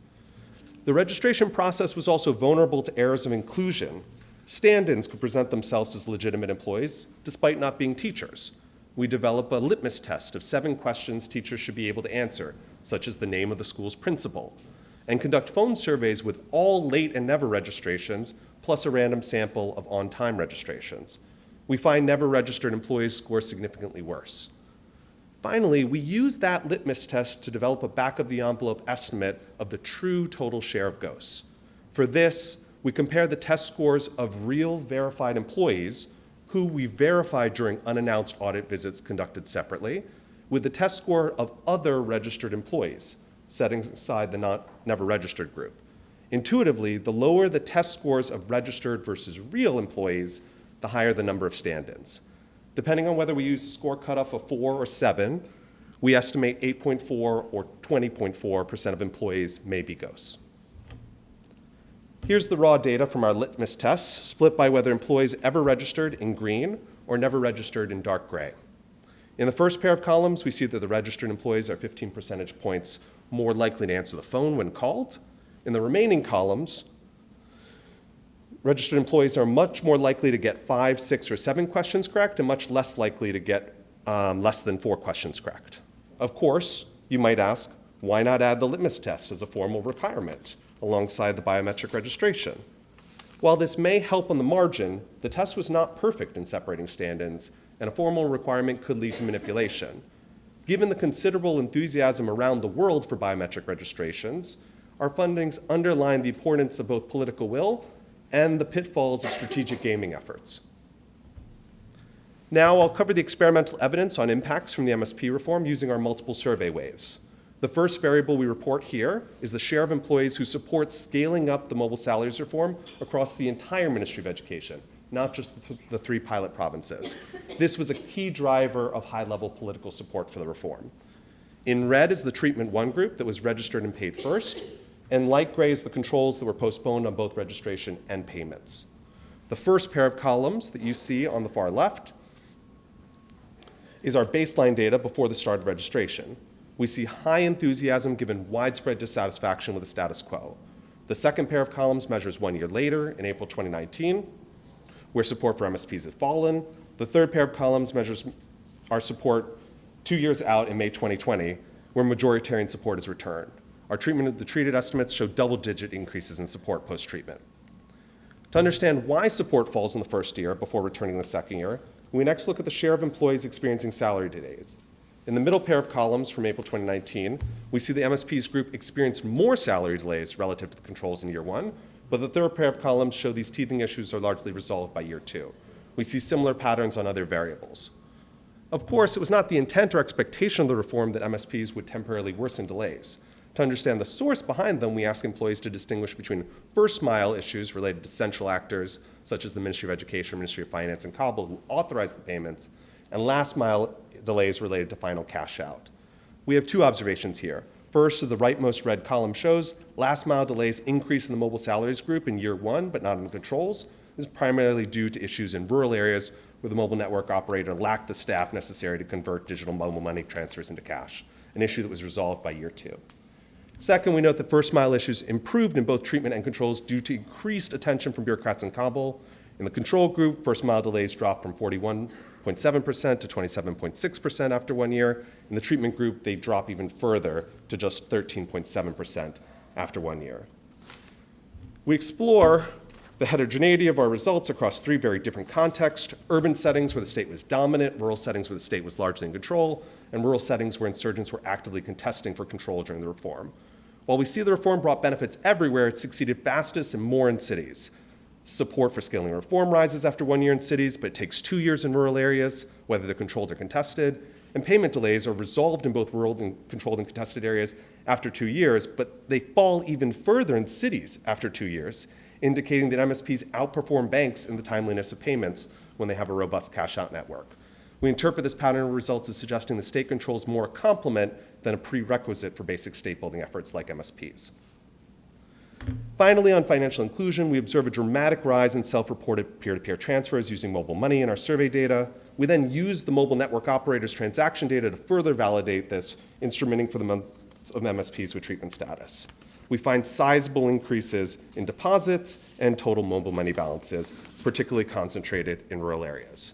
[SPEAKER 4] The registration process was also vulnerable to errors of inclusion. Stand-ins could present themselves as legitimate employees despite not being teachers. We develop a litmus test of 7 questions teachers should be able to answer, such as the name of the school's principal, and conduct phone surveys with all late and never registrations, plus a random sample of on-time registrations. We find never registered employees score significantly worse. Finally, we use that litmus test to develop a back-of-the-envelope estimate of the true total share of ghosts. For this, we compare the test scores of real verified employees who we verified during unannounced audit visits conducted separately with the test score of other registered employees, setting aside the never registered group. Intuitively, the lower the test scores of registered versus real employees, the higher the number of stand-ins. Depending on whether we use a score cutoff of 4 or 7, we estimate 8.4 or 20.4% of employees may be ghosts. Here's the raw data from our litmus tests, split by whether employees ever registered in green or never registered in dark gray. In the first pair of columns, we see that the registered employees are 15 percentage points more likely to answer the phone when called. In the remaining columns, registered employees are much more likely to get 5, 6, or 7 questions correct and much less likely to get less than 4 questions correct. Of course, you might ask, why not add the litmus test as a formal requirement alongside the biometric registration? While this may help on the margin, the test was not perfect in separating stand-ins, and a formal requirement could lead to manipulation. Given the considerable enthusiasm around the world for biometric registrations, our findings underline the importance of both political will and the pitfalls of strategic gaming efforts. Now I'll cover the experimental evidence on impacts from the MSP reform using our multiple survey waves. The first variable we report here is the share of employees who support scaling up the mobile salaries reform across the entire Ministry of Education, not just the 3 pilot provinces. This was a key driver of high-level political support for the reform. In red is the treatment 1 group that was registered and paid first, and light gray is the controls that were postponed on both registration and payments. The first pair of columns that you see on the far left is our baseline data before the start of registration. We see high enthusiasm given widespread dissatisfaction with the status quo. The second pair of columns measures 1 year later, in April 2019, where support for MSPs has fallen. The third pair of columns measures our support 2 years out in May 2020, where majoritarian support is returned. Our treatment of the treated estimates show double-digit increases in support post-treatment. To understand why support falls in the first year before returning in the second year, we next look at the share of employees experiencing salary delays. In the middle pair of columns from April 2019, we see the MSPs group experienced more salary delays relative to the controls in year 1, but the third pair of columns show these teething issues are largely resolved by year 2. We see similar patterns on other variables. Of course, it was not the intent or expectation of the reform that MSPs would temporarily worsen delays. To understand the source behind them, we ask employees to distinguish between first-mile issues related to central actors, such as the Ministry of Education, Ministry of Finance, and COBOL, who authorize the payments, and last-mile delays related to final cash out. We have 2 observations here. First, as the rightmost red column shows, last-mile delays increase in the mobile salaries group in year 1, but not in the controls. This is primarily due to issues in rural areas where the mobile network operator lacked the staff necessary to convert digital mobile money transfers into cash, an issue that was resolved by year 2. Second, we note that first-mile issues improved in both treatment and controls due to increased attention from bureaucrats in COBOL. In the control group, first-mile delays dropped from 41.7% to 27.6% after 1 year. In the treatment group, they drop even further to just 13.7% after 1 year. We explore the heterogeneity of our results across 3 very different contexts: urban settings where the state was dominant, rural settings where the state was largely in control, and rural settings where insurgents were actively contesting for control during the reform. While we see the reform brought benefits everywhere, it succeeded fastest and more in cities. Support for scaling reform rises after 1 year in cities, but it takes 2 years in rural areas, whether they're controlled or contested. And payment delays are resolved in both rural and controlled and contested areas after 2 years, but they fall even further in cities after 2 years, indicating that MSPs outperform banks in the timeliness of payments when they have a robust cash-out network. We interpret this pattern of results as suggesting the state control is more a complement than a prerequisite for basic state-building efforts like MSPs. Finally, on financial inclusion, we observe a dramatic rise in self-reported peer-to-peer transfers using mobile money in our survey data. We then use the mobile network operators' transaction data to further validate this, instrumenting for the months of MSPs with treatment status. We find sizable increases in deposits and total mobile money balances, particularly concentrated in rural areas.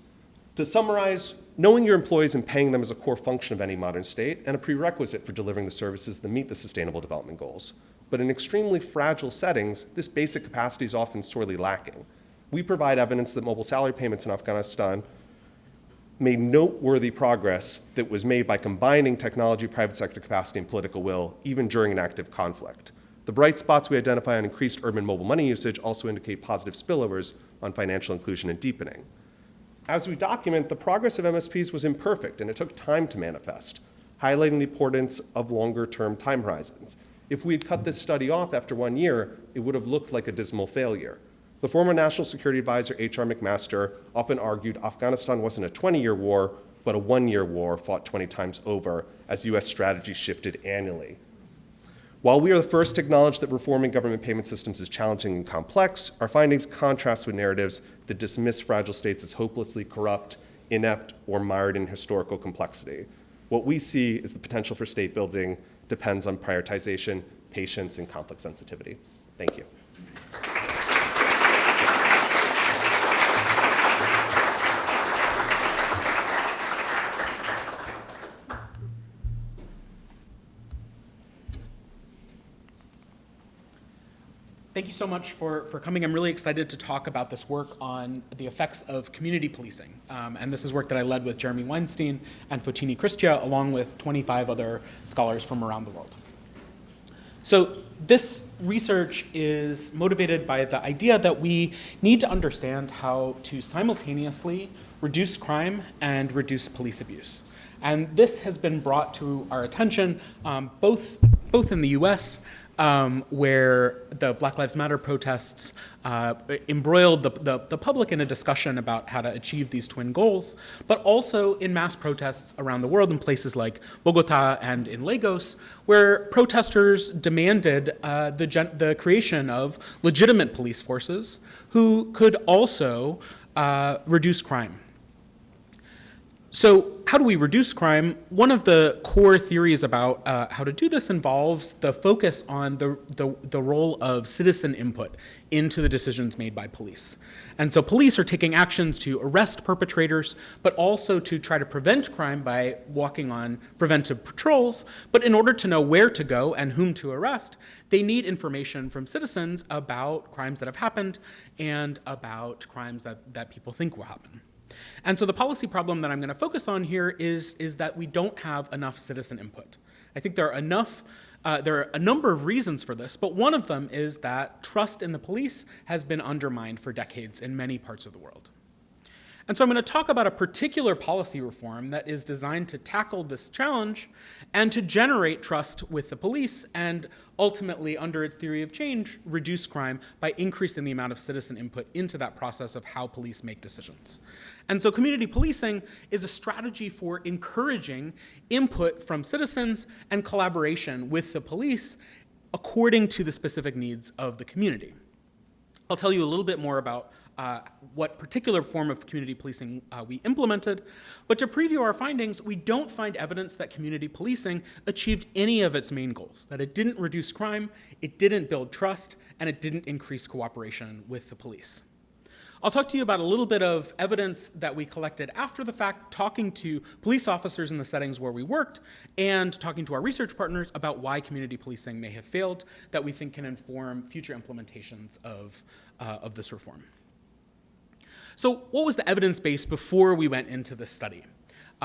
[SPEAKER 4] To summarize, knowing your employees and paying them is a core function of any modern state and a prerequisite for delivering the services that meet the Sustainable Development Goals. But in extremely fragile settings, this basic capacity is often sorely lacking. We provide evidence that mobile salary payments in Afghanistan made noteworthy progress that was made by combining technology, private sector capacity, and political will, even during an active conflict. The bright spots we identify on increased urban mobile money usage also indicate positive spillovers on financial inclusion and deepening. As we document, the progress of MSPs was imperfect, and it took time to manifest, highlighting the importance of longer-term time horizons. If we had cut this study off after 1 year, it would have looked like a dismal failure. The former National Security Advisor, H.R. McMaster, often argued Afghanistan wasn't a 20-year war, but a 1-year war fought 20 times over as U.S. strategy shifted annually. While we are the first to acknowledge that reforming government payment systems is challenging and complex, our findings contrast with narratives that dismiss fragile states as hopelessly corrupt, inept, or mired in historical complexity. What we see is the potential for state building depends on prioritization, patience, and conflict sensitivity. Thank you.
[SPEAKER 5] Thank you so much for coming. I'm really excited to talk about this work on the effects of community policing. And this is work that I led with Jeremy Weinstein and Fotini Christia, along with 25 other scholars from around the world. So this research is motivated by the idea that we need to understand how to simultaneously reduce crime and reduce police abuse. And this has been brought to our attention both in the US, where the Black Lives Matter protests embroiled the public in a discussion about how to achieve these twin goals, but also in mass protests around the world in places like Bogota and in Lagos, where protesters demanded the creation of legitimate police forces who could also reduce crime. So how do we reduce crime? One of the core theories about how to do this involves the focus on the role of citizen input into the decisions made by police. And so police are taking actions to arrest perpetrators, but also to try to prevent crime by walking on preventive patrols. But in order to know where to go and whom to arrest, they need information from citizens about crimes that have happened and about crimes that people think will happen. And so the policy problem that I'm going to focus on here is that we don't have enough citizen input. I think there are a number of reasons for this, but one of them is that trust in the police has been undermined for decades in many parts of the world. And so I'm going to talk about a particular policy reform that is designed to tackle this challenge and to generate trust with the police and ultimately, under its theory of change, reduce crime by increasing the amount of citizen input into that process of how police make decisions. And so community policing is a strategy for encouraging input from citizens and collaboration with the police according to the specific needs of the community. I'll tell you a little bit more about what particular form of community policing we implemented. But to preview our findings, we don't find evidence that community policing achieved any of its main goals, that it didn't reduce crime, it didn't build trust, and it didn't increase cooperation with the police. I'll talk to you about a little bit of evidence that we collected after the fact, talking to police officers in the settings where we worked, and talking to our research partners about why community policing may have failed, that we think can inform future implementations of this reform. So what was the evidence base before we went into this study?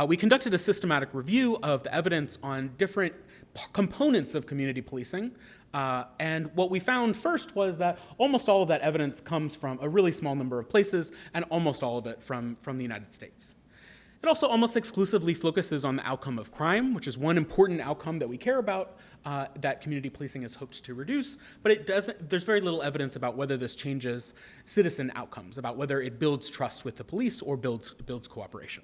[SPEAKER 5] We conducted a systematic review of the evidence on different components of community policing. And what we found first was that almost all of that evidence comes from a really small number of places, and almost all of it from the United States. It also almost exclusively focuses on the outcome of crime, which is one important outcome that we care about, that community policing is hoped to reduce, but there's very little evidence about whether this changes citizen outcomes, about whether it builds trust with the police or builds cooperation.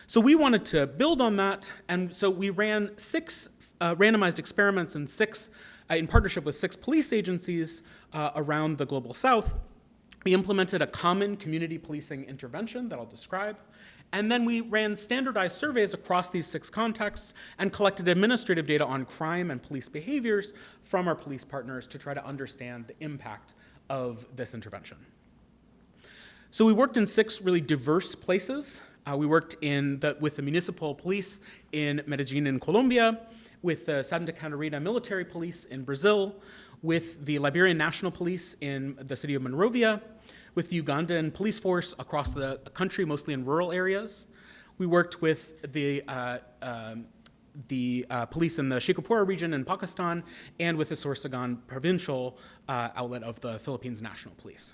[SPEAKER 5] So we wanted to build on that, and so we ran 6 randomized experiments in partnership with 6 police agencies around the Global South. We implemented a common community policing intervention that I'll describe, and then we ran standardized surveys across these 6 contexts and collected administrative data on crime and police behaviors from our police partners to try to understand the impact of this intervention. So we worked in 6 really diverse places. We worked with the municipal police in Medellin in Colombia, with the Santa Catarina military police in Brazil, with the Liberian National Police in the city of Monrovia, with the Ugandan police force across the country, mostly in rural areas. We worked with the police in the Sheikhupura region in Pakistan, and with the Sorsogon provincial outlet of the Philippines National Police.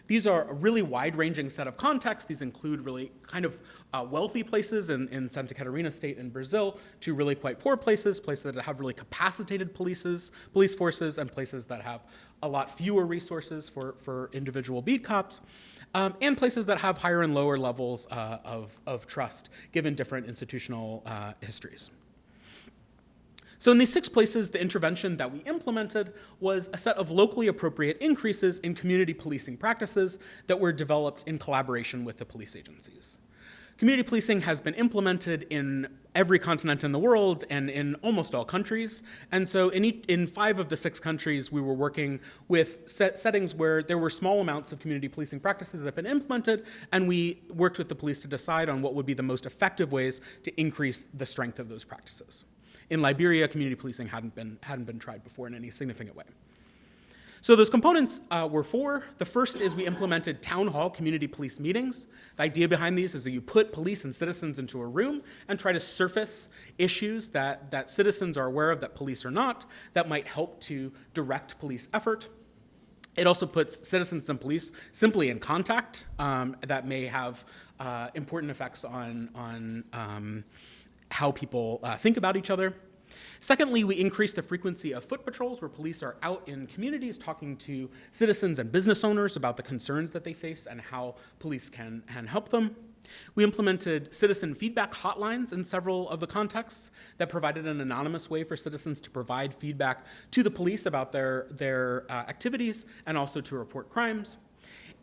[SPEAKER 5] These are a really wide-ranging set of contexts. These include really kind of wealthy places in Santa Catarina state in Brazil to really quite poor places that have really capacitated police forces, and places that have a lot fewer resources for individual beat cops, and places that have higher and lower levels of trust given different institutional histories. So in these 6 places, the intervention that we implemented was a set of locally appropriate increases in community policing practices that were developed in collaboration with the police agencies. Community policing has been implemented in every continent in the world and in almost all countries. And so in 5 of the 6 countries, we were working with settings where there were small amounts of community policing practices that have been implemented, and we worked with the police to decide on what would be the most effective ways to increase the strength of those practices. In Liberia, community policing hadn't been tried before in any significant way. So those components were 4. The first is we implemented town hall community police meetings. The idea behind these is that you put police and citizens into a room and try to surface issues that citizens are aware of that police are not, that might help to direct police effort. It also puts citizens and police simply in contact that may have important effects on how people think about each other. Secondly, we increased the frequency of foot patrols where police are out in communities talking to citizens and business owners about the concerns that they face and how police can help them. We implemented citizen feedback hotlines in several of the contexts that provided an anonymous way for citizens to provide feedback to the police about their activities and also to report crimes.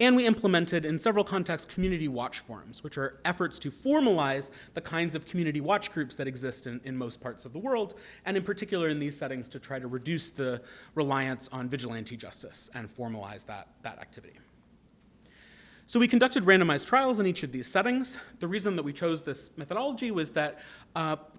[SPEAKER 5] And we implemented, in several contexts, community watch forums, which are efforts to formalize the kinds of community watch groups that exist in most parts of the world, and in particular in these settings to try to reduce the reliance on vigilante justice and formalize that activity. So we conducted randomized trials in each of these settings. The reason that we chose this methodology was that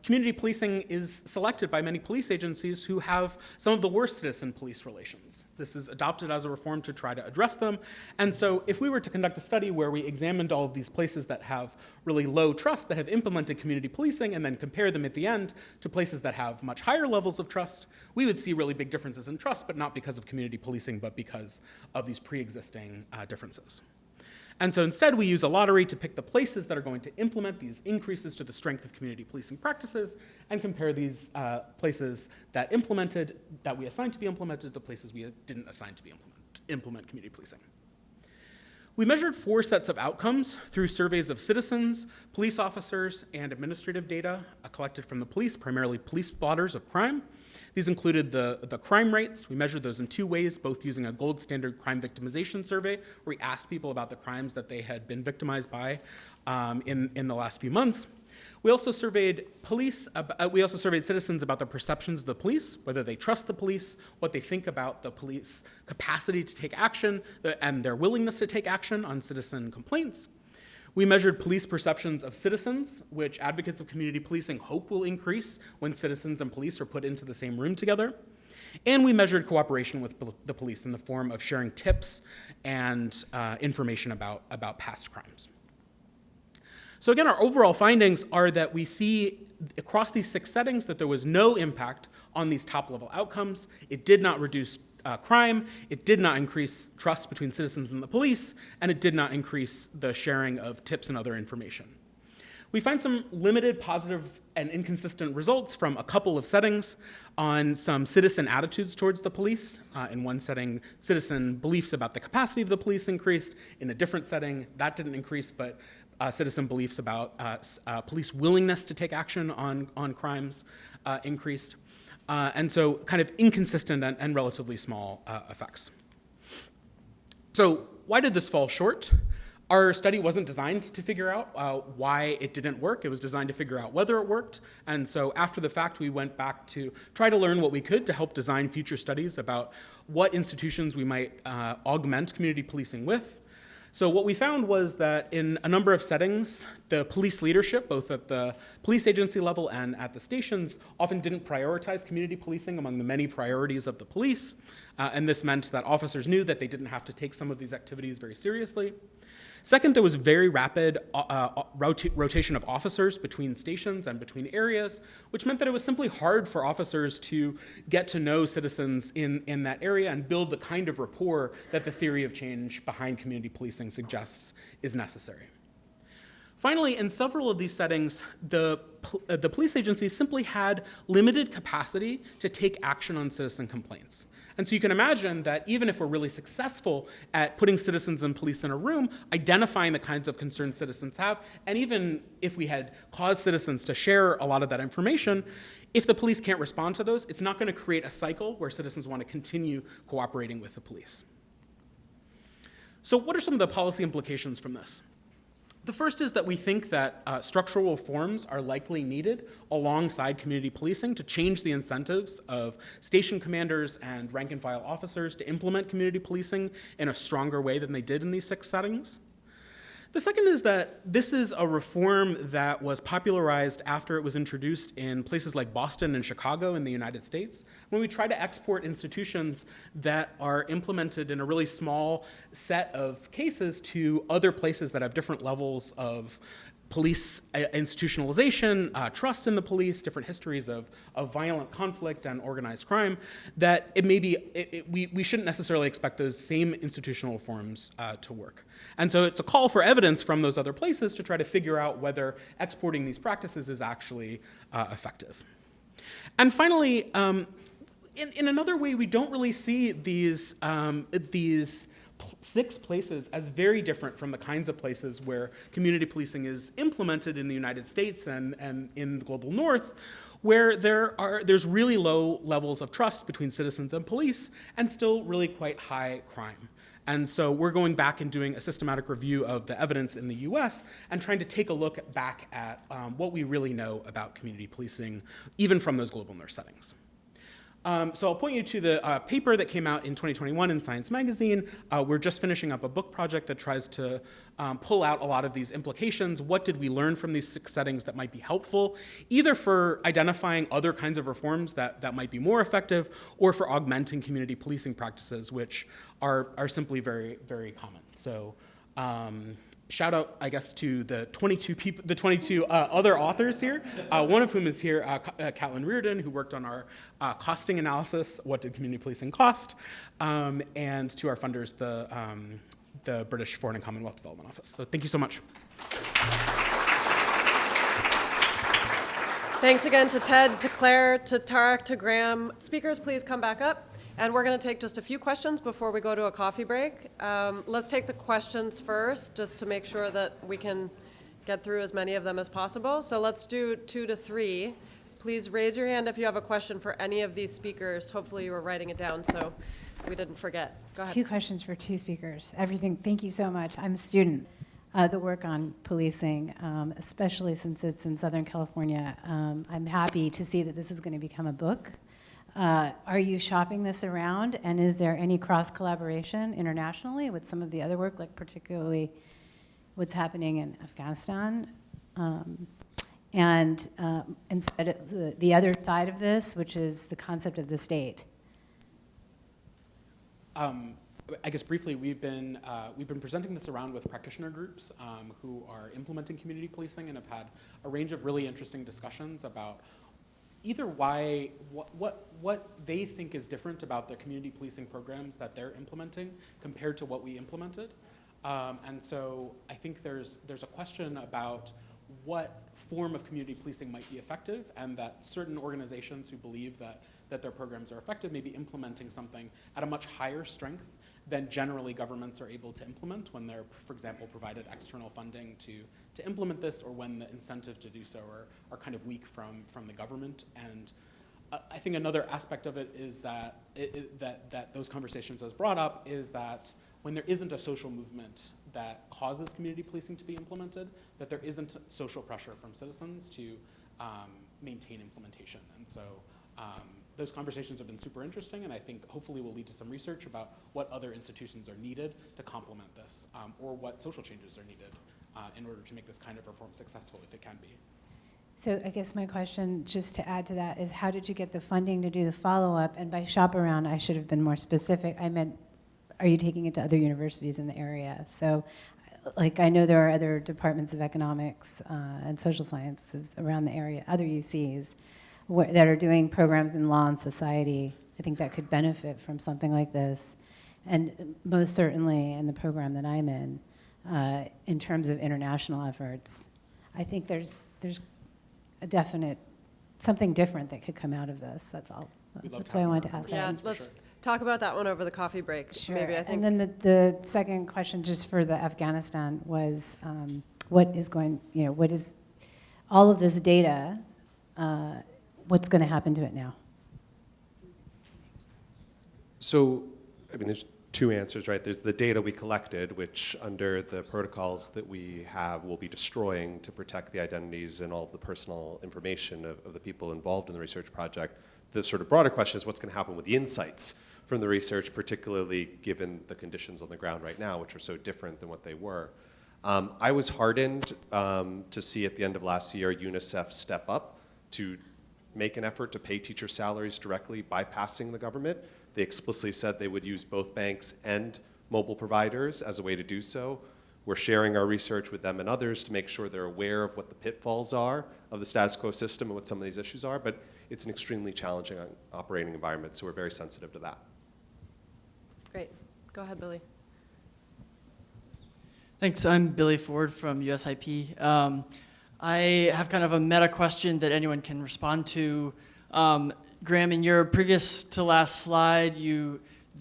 [SPEAKER 5] community policing is selected by many police agencies who have some of the worst citizen-police relations. This is adopted as a reform to try to address them. And so if we were to conduct a study where we examined all of these places that have really low trust, that have implemented community policing, and then compare them at the end to places that have much higher levels of trust, we would see really big differences in trust, but not because of community policing, but because of these pre-existing differences. And so instead, we use a lottery to pick the places that are going to implement these increases to the strength of community policing practices and compare these places that we assigned to be implemented to places we didn't assign to implement community policing. We measured 4 sets of outcomes through surveys of citizens, police officers, and administrative data collected from the police, primarily police blotters of crime. These included the crime rates. We measured those in 2 ways, both using a gold standard crime victimization survey, where we asked people about the crimes that they had been victimized by in the last few months. We also surveyed citizens about their perceptions of the police, whether they trust the police, what they think about the police capacity to take action, and their willingness to take action on citizen complaints. We measured police perceptions of citizens, which advocates of community policing hope will increase when citizens and police are put into the same room together. And we measured cooperation with the police in the form of sharing tips and information about past crimes. So again, our overall findings are that we see across these 6 settings that there was no impact on these top-level outcomes. It did not reduce crime, it did not increase trust between citizens and the police, and it did not increase the sharing of tips and other information. We find some limited positive and inconsistent results from a couple of settings on some citizen attitudes towards the police. In one setting, citizen beliefs about the capacity of the police increased. In a different setting, that didn't increase, but citizen beliefs about police willingness to take action on crimes increased. And so kind of inconsistent and relatively small effects. So why did this fall short? Our study wasn't designed to figure out why it didn't work. It was designed to figure out whether it worked. And so after the fact, we went back to try to learn what we could to help design future studies about what institutions we might augment community policing with. So what we found was that in a number of settings, the police leadership, both at the police agency level and at the stations, often didn't prioritize community policing among the many priorities of the police. And this meant that officers knew that they didn't have to take some of these activities very seriously. Second, there was very rapid rotation of officers between stations and between areas, which meant that it was simply hard for officers to get to know citizens in that area and build the kind of rapport that the theory of change behind community policing suggests is necessary. Finally, in several of these settings, the police agencies simply had limited capacity to take action on citizen complaints. And so you can imagine that even if we're really successful at putting citizens and police in a room, identifying the kinds of concerns citizens have, and even if we had caused citizens to share a lot of that information, if the police can't respond to those, it's not going to create a cycle where citizens want to continue cooperating with the police. So what are some of the policy implications from this? The first is that we think that structural reforms are likely needed alongside community policing to change the incentives of station commanders and rank and file officers to implement community policing in a stronger way than they did in these 6 settings. The second is that this is a reform that was popularized after it was introduced in places like Boston and Chicago in the United States. When we try to export institutions that are implemented in a really small set of cases to other places that have different levels of police institutionalization, trust in the police, different histories of violent conflict and organized crime, that it may be, we shouldn't necessarily expect those same institutional reforms to work. And so it's a call for evidence from those other places to try to figure out whether exporting these practices is actually effective. And finally, in another way, we don't really see these 6 places as very different from the kinds of places where community policing is implemented in the United States and in the global north, where there's really low levels of trust between citizens and police and still really quite high crime. And so we're going back and doing a systematic review of the evidence in the US and trying to take a look back at what we really know about community policing, even from those global north settings. So I'll point you to the paper that came out in 2021 in Science Magazine. We're just finishing up a book project that tries to pull out a lot of these implications. What did we learn from these 6 settings that might be helpful, either for identifying other kinds of reforms that might be more effective, or for augmenting community policing practices, which are simply very, very common. So shout out, I guess, to the 22 other authors here, one of whom is here, Caitlin Reardon, who worked on our costing analysis, what did community policing cost, and to our funders, the British Foreign and Commonwealth Development Office. So thank you so much.
[SPEAKER 2] Thanks again to Ted, to Claire, to Tarek, to Graham. Speakers, please come back up. And we're going to take just a few questions before we go to a coffee break. Let's take the questions first, just to make sure that we can get through as many of them as possible. So let's do 2 to 3. Please raise your hand if you have a question for any of these speakers. Hopefully you were writing it down so we didn't forget. Go ahead.
[SPEAKER 6] 2 questions for 2 speakers. Everything. Thank you so much. I'm a student. The work on policing, especially since it's in Southern California. I'm happy to see that this is going to become a book. Are you shopping this around, and is there any cross-collaboration internationally with some of the other work, like particularly what's happening in Afghanistan? And instead of the other side of this, which is the concept of the state?
[SPEAKER 5] I guess briefly, we've been presenting this around with practitioner groups who are implementing community policing and have had a range of really interesting discussions about either what they think is different about the community policing programs that they're implementing compared to what we implemented. And so I think there's a question about what form of community policing might be effective, and that certain organizations who believe that their programs are effective may be implementing something at a much higher strength than generally governments are able to implement when they're, for example, provided external funding to implement this, or when the incentive to do so are kind of weak from the government. And I think another aspect of it is that that those conversations as brought up is that when there isn't a social movement that causes community policing to be implemented, that there isn't social pressure from citizens to maintain implementation. And so those conversations have been super interesting, and I think hopefully will lead to some research about what other institutions are needed to complement this, or what social changes are needed in order to make this kind of reform successful, if it can be.
[SPEAKER 6] So I guess my question, just to add to that, is how did you get the funding to do the follow-up? And by shop around, I should have been more specific. I meant, are you taking it to other universities in the area? So, like, I know there are other departments of economics and social sciences around the area, other UCs, that are doing programs in law and society. I think that could benefit from something like this. And most certainly in the program that I'm in terms of international efforts, I think there's a definite, something different that could come out of this, that's all. That's why I wanted to ask
[SPEAKER 2] Yeah,
[SPEAKER 6] that.
[SPEAKER 2] let's talk about that one over the coffee break.
[SPEAKER 6] Sure.
[SPEAKER 2] Maybe, I think.
[SPEAKER 6] And then the second question, just for the Afghanistan, was what is all of this data, what's going to happen to it now?
[SPEAKER 4] So, I mean, there's two answers, right? There's the data we collected, which under the protocols that we have, we'll be destroying to protect the identities and all of the personal information of the people involved in the research project. The sort of broader question is what's going to happen with the insights from the research, particularly given the conditions on the ground right now, which are so different than what they were. I was heartened to see at the end of last year UNICEF step up to make an effort to pay teacher salaries directly, bypassing the government. They explicitly said they would use both banks and mobile providers as a way to do so. We're sharing our research with them and others to make sure they're aware of what the pitfalls are of the status quo system and what some of these issues are, but it's an extremely challenging operating environment, so we're very sensitive to that.
[SPEAKER 2] Great. Go ahead, Billy.
[SPEAKER 7] Thanks. I'm Billy Ford from USIP. I have kind of a meta question that anyone can respond to. Graham, in your previous to last slide,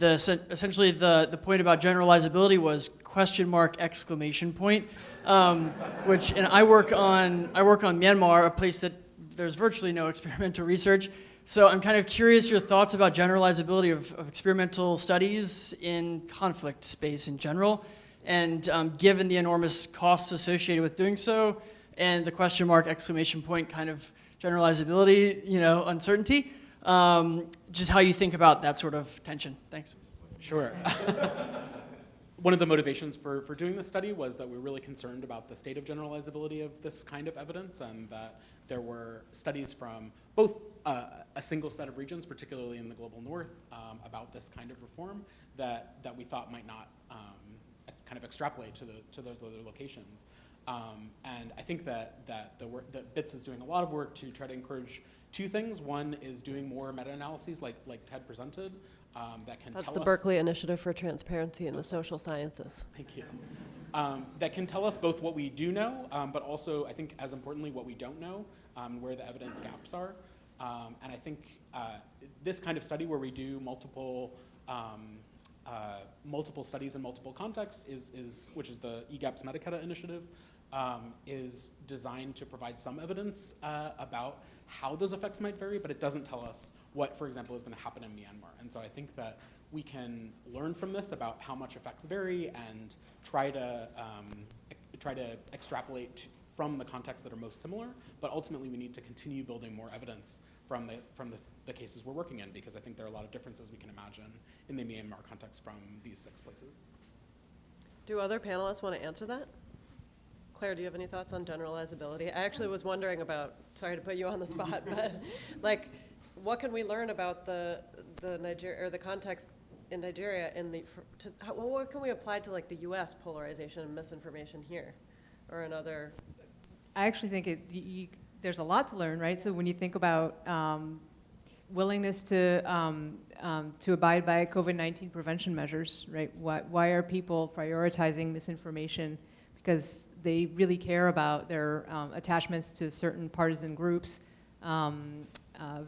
[SPEAKER 7] essentially the point about generalizability was question mark exclamation point, which, and I work on Myanmar, a place that there's virtually no experimental research. So I'm kind of curious your thoughts about generalizability of experimental studies in conflict space in general, and given the enormous costs associated with doing so, and the question mark exclamation point kind of generalizability, uncertainty. Just how you think about that sort of tension. Thanks.
[SPEAKER 5] Sure. One of the motivations for doing this study was that we're really concerned about the state of generalizability of this kind of evidence, and that there were studies from both a single set of regions, particularly in the global north, about this kind of reform that we thought might not kind of extrapolate to those other locations. And I think that the work that BITS is doing a lot of work to try to encourage two things. One is doing more meta-analyses like Ted presented that can tell us.
[SPEAKER 2] That's the Berkeley Initiative for Transparency in the Social Sciences.
[SPEAKER 5] Thank you. That can tell us both what we do know, but also, I think, as importantly, what we don't know, where the evidence gaps are. And I think this kind of study where we do multiple studies in multiple contexts which is the EGAPS Metacata initiative, is designed to provide some evidence about how those effects might vary, but it doesn't tell us what, for example, is going to happen in Myanmar. And so I think that we can learn from this about how much effects vary and try to extrapolate from the contexts that are most similar. But ultimately, we need to continue building more evidence from the cases we're working in, because I think there are a lot of differences we can imagine in the Myanmar context from these 6 places.
[SPEAKER 2] Do other panelists want to answer that? Claire, do you have any thoughts on generalizability? I actually was wondering about, sorry to put you on the spot, but like, what can we learn about the Nigeria, or the context in Nigeria what can we apply to like the U.S. polarization and misinformation here, or in other?
[SPEAKER 3] I actually think there's a lot to learn, right? So when you think about willingness to abide by COVID-19 prevention measures, right? Why are people prioritizing misinformation? Because they really care about their attachments to certain partisan groups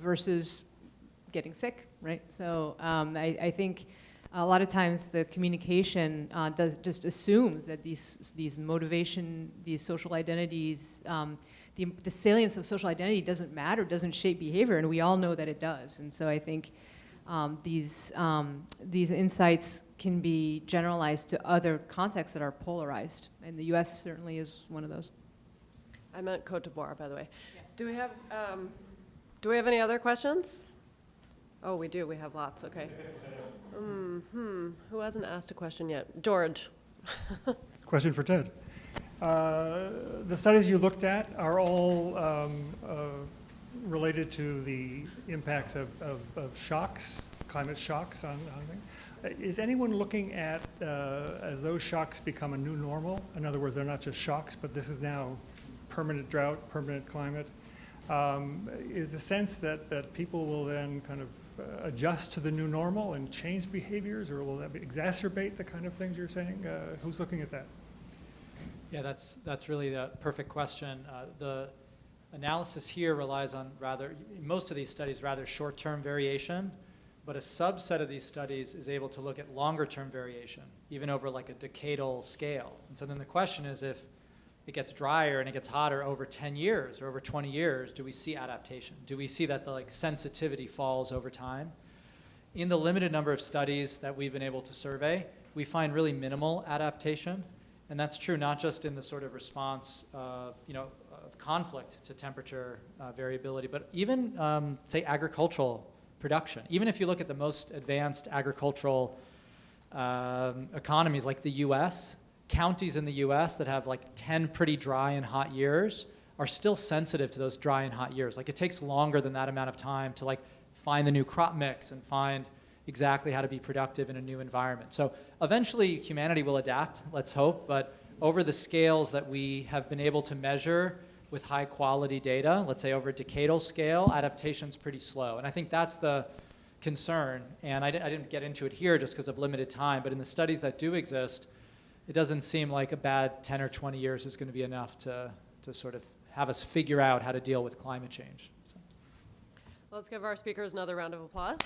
[SPEAKER 3] versus getting sick, right? So I think a lot of times the communication just assumes that these motivation, these social identities, the salience of social identity doesn't matter, doesn't shape behavior, and we all know that it does. And so I think these insights can be generalized to other contexts that are polarized, and the U.S. certainly is one of those.
[SPEAKER 2] I meant Cote d'Ivoire, by the way. Yeah. Do we have any other questions? Oh, we do. We have lots. Okay. Who hasn't asked a question yet? George.
[SPEAKER 8] Question for Ted. The studies you looked at are all related to the impacts of shocks, climate shocks on things. Is anyone looking at, as those shocks become a new normal, in other words, they're not just shocks, but this is now permanent drought, permanent climate, is the sense that people will then kind of adjust to the new normal and change behaviors, or will that exacerbate the kind of things you're saying? Who's looking at that?
[SPEAKER 1] Yeah, that's really the perfect question. The analysis here relies on most of these studies, rather short-term variation, but a subset of these studies is able to look at longer-term variation, even over like a decadal scale. And so then the question is, if it gets drier and it gets hotter over 10 years or over 20 years, do we see adaptation? Do we see that the sensitivity falls over time? In the limited number of studies that we've been able to survey, we find really minimal adaptation. And that's true not just in the sort of response of conflict to temperature variability, but even, say, agricultural production. Even if you look at the most advanced agricultural economies like the US, counties in the US that have like 10 pretty dry and hot years are still sensitive to those dry and hot years. Like it takes longer than that amount of time to like find the new crop mix and find exactly how to be productive in a new environment. So eventually humanity will adapt, let's hope, but over the scales that we have been able to measure with high quality data, let's say over a decadal scale, adaptation's pretty slow. And I think that's the concern. And I didn't get into it here just because of limited time, but in the studies that do exist, it doesn't seem like a bad 10 or 20 years is going to be enough to sort of have us figure out how to deal with climate change. So.
[SPEAKER 2] Let's give our speakers another round of applause.